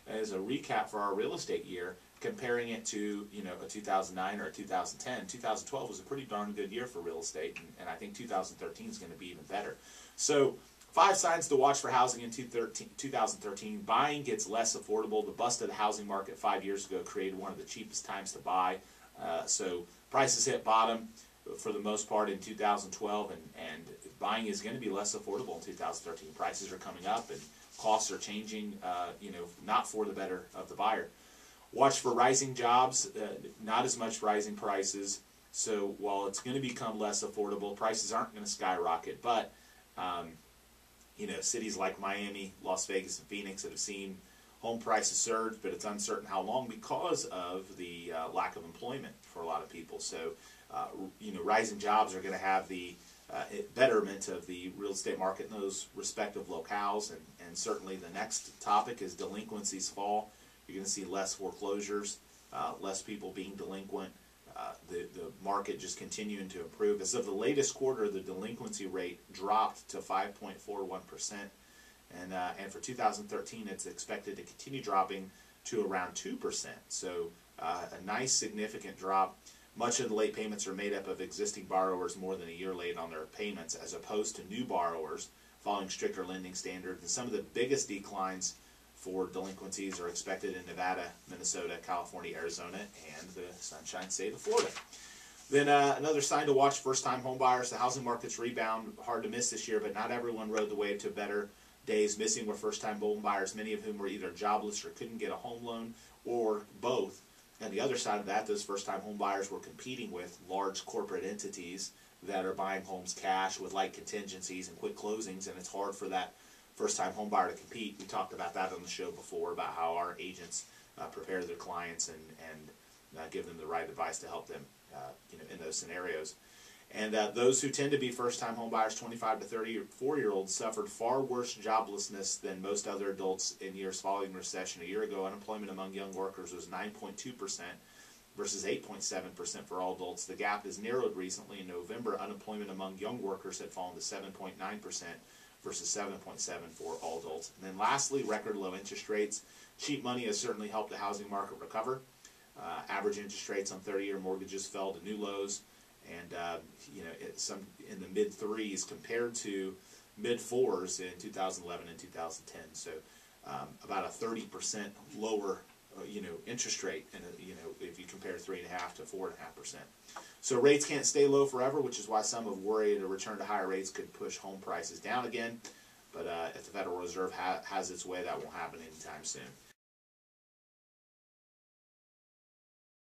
as a recap for our real estate year, comparing it to, you know, a 2009 or a 2010, 2012 was a pretty darn good year for real estate, and I think 2013 is going to be even better. So 5 signs to watch for housing in 2013. Buying gets less affordable. The bust of the housing market 5 years ago created one of the cheapest times to buy. So prices hit bottom for the most part in 2012, and buying is going to be less affordable in 2013. Prices are coming up and costs are changing, you know, not for the better of the buyer. Watch for rising jobs, not as much rising prices. So while it's going to become less affordable, prices aren't going to skyrocket. But, you know, cities like Miami, Las Vegas, and Phoenix that have seen home prices surge, but it's uncertain how long because of the lack of employment for a lot of people. So, you know, rising jobs are going to have the betterment of the real estate market in those respective locales. And certainly the next topic is delinquencies fall. You're going to see less foreclosures, less people being delinquent, the market just continuing to improve. As of the latest quarter, the delinquency rate dropped to 5.41%, and for 2013, it's expected to continue dropping to around 2%. So a nice significant drop. Much of the late payments are made up of existing borrowers more than a year late on their payments, as opposed to new borrowers following stricter lending standards. And some of the biggest declines for delinquencies are expected in Nevada, Minnesota, California, Arizona, and the Sunshine State of Florida. Then another sign to watch, first-time home buyers. The housing market's rebound, hard to miss this year, but not everyone rode the wave to better days. Missing were first-time home buyers, many of whom were either jobless or couldn't get a home loan, or both. And the other side of that, those first-time home buyers were competing with large corporate entities that are buying homes cash with light contingencies and quick closings, and it's hard for that first-time home buyer to compete. We talked about that on the show before, about how our agents prepare their clients and give them the right advice to help them, you know, in those scenarios. And those who tend to be first-time home buyers, 25 to 34-year-olds, suffered far worse joblessness than most other adults in years following the recession. A year ago, unemployment among young workers was 9.2% versus 8.7% for all adults. The gap has narrowed recently. In November, unemployment among young workers had fallen to 7.9%. versus 7.7 for all adults. And then lastly, record low interest rates. Cheap money has certainly helped the housing market recover. Average interest rates on 30-year mortgages fell to new lows, and you know, some in the mid 3s compared to mid 4s in 2011 and 2010. So about a 30% lower, you know, interest rate, and you know, if you compare 3.5% to 4.5%. So rates can't stay low forever, which is why some have worried a return to higher rates could push home prices down again. But if the Federal Reserve has its way, that won't happen anytime soon.